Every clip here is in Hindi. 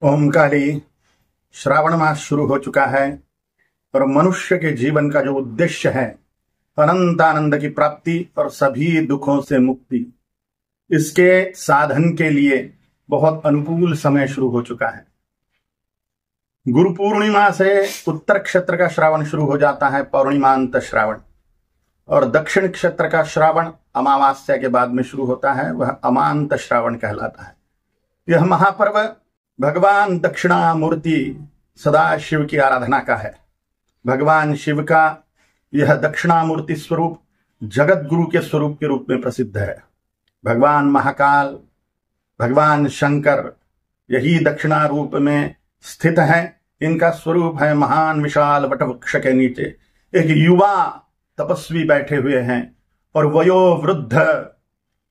ओम काली। श्रावण मास शुरू हो चुका है और मनुष्य के जीवन का जो उद्देश्य है अनंत आनंद की प्राप्ति और सभी दुखों से मुक्ति, इसके साधन के लिए बहुत अनुकूल समय शुरू हो चुका है। गुरु पूर्णिमा से उत्तर क्षेत्र का श्रावण शुरू हो जाता है, पौर्णिमांत श्रावण, और दक्षिण क्षेत्र का श्रावण अमावास्या के बाद में शुरू होता है, वह अमांत श्रावण कहलाता है। यह महापर्व भगवान दक्षिणामूर्ति सदाशिव की आराधना का है। भगवान शिव का यह दक्षिणामूर्ति स्वरूप जगत गुरु के स्वरूप के रूप में प्रसिद्ध है। भगवान महाकाल, भगवान शंकर यही दक्षिणा रूप में स्थित है। इनका स्वरूप है महान विशाल वटवृक्ष के नीचे एक युवा तपस्वी बैठे हुए हैं और वयोवृद्ध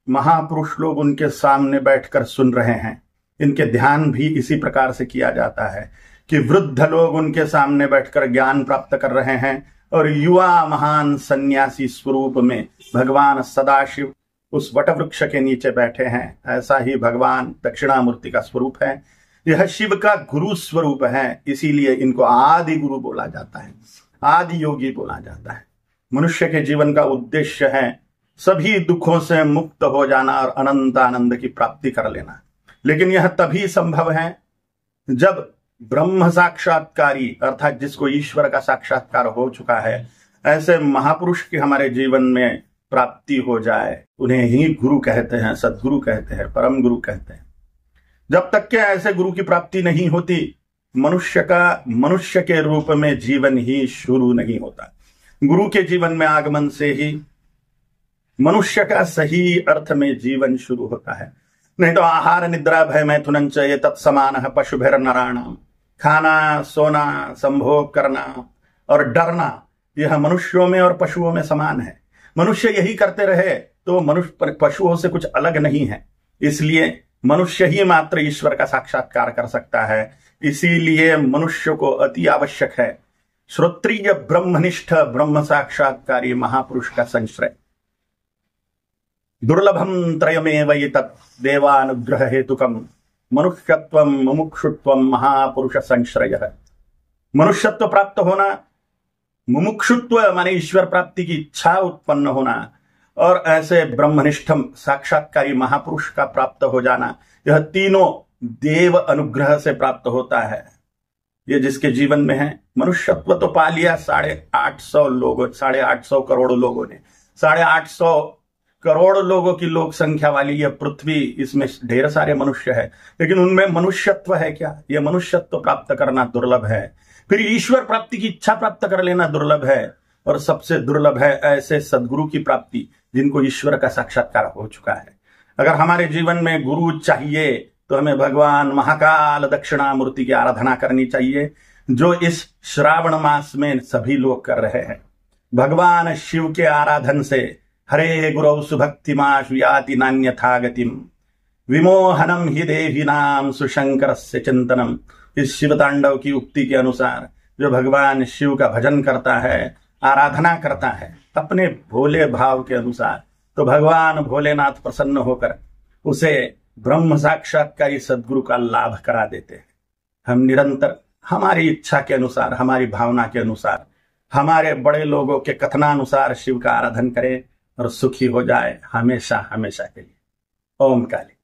महापुरुष लोग उनके सामने बैठकर सुन रहे हैं। इनके ध्यान भी इसी प्रकार से किया जाता है कि वृद्ध लोग उनके सामने बैठकर ज्ञान प्राप्त कर रहे हैं और युवा महान सन्यासी स्वरूप में भगवान सदाशिव उस वटवृक्ष के नीचे बैठे हैं। ऐसा ही भगवान दक्षिणामूर्ति का स्वरूप है। यह शिव का गुरु स्वरूप है, इसीलिए इनको आदि गुरु बोला जाता है, आदि योगी बोला जाता है। मनुष्य के जीवन का उद्देश्य है सभी दुखों से मुक्त हो जाना और अनंत आनंद की प्राप्ति कर लेना। लेकिन यह तभी संभव है जब ब्रह्म साक्षात्कारी अर्थात जिसको ईश्वर का साक्षात्कार हो चुका है, ऐसे महापुरुष की हमारे जीवन में प्राप्ति हो जाए। उन्हें ही गुरु कहते हैं, सदगुरु कहते हैं, परम गुरु कहते हैं। जब तक के ऐसे गुरु की प्राप्ति नहीं होती, मनुष्य का मनुष्य के रूप में जीवन ही शुरू नहीं होता। गुरु के जीवन में आगमन से ही मनुष्य का सही अर्थ में जीवन शुरू होता है। नहीं तो आहार निद्रा भय मैथुनं च ये तत्समान है पशुभिर नराणाम। खाना, सोना, संभोग करना और डरना, यह मनुष्यों में और पशुओं में समान है। मनुष्य यही करते रहे तो मनुष्य पशुओं से कुछ अलग नहीं है। इसलिए मनुष्य ही मात्र ईश्वर का साक्षात्कार कर सकता है। इसीलिए मनुष्य को अति आवश्यक है श्रोत्रिय ब्रह्मनिष्ठ ब्रह्म साक्षात्कारी महापुरुष का संश्रय। दुर्लभम त्रयमेव तत् देवानुग्रह हेतुकम मनुष्यत्वम मुमुक्षुत्वम महापुरुष संश्रय। मनुष्यत्व प्राप्त होना, मुमुक्षुत्व माने ईश्वर प्राप्ति की इच्छा उत्पन्न होना, और ऐसे ब्रह्मनिष्ठम साक्षात्कारी महापुरुष का प्राप्त हो जाना, यह तीनों देव अनुग्रह से प्राप्त होता है। ये जिसके जीवन में है। मनुष्यत्व तो पा लिया 850 करोड़ लोगों ने। 850 करोड़ लोगों की लोक संख्या वाली यह पृथ्वी, इसमें ढेर सारे मनुष्य है, लेकिन उनमें मनुष्यत्व है क्या? यह मनुष्यत्व प्राप्त करना दुर्लभ है। फिर ईश्वर प्राप्ति की इच्छा प्राप्त कर लेना दुर्लभ है, और सबसे दुर्लभ है ऐसे सदगुरु की प्राप्ति जिनको ईश्वर का साक्षात्कार हो चुका है। अगर हमारे जीवन में गुरु चाहिए तो हमें भगवान महाकाल दक्षिणामूर्ति की आराधना करनी चाहिए, जो इस श्रावण मास में सभी लोग कर रहे हैं। भगवान शिव के आराधन से हरे गुरौ सुभक्तिमाशु याति नान्यथा गतिम विमोहनम हि देहिनाम सुशंकरस्य चिंतनम। इस शिव तांडव की उक्ति के अनुसार जो भगवान शिव का भजन करता है, आराधना करता है अपने भोले भाव के अनुसार, तो भगवान भोलेनाथ प्रसन्न होकर उसे ब्रह्म साक्षात्कारी सदगुरु का लाभ करा देते हैं। हम निरंतर हमारी इच्छा के अनुसार, हमारी भावना के अनुसार, हमारे बड़े लोगों के कथनानुसार शिव का आराधन करें और सुखी हो जाए हमेशा हमेशा के लिए। ओम काली।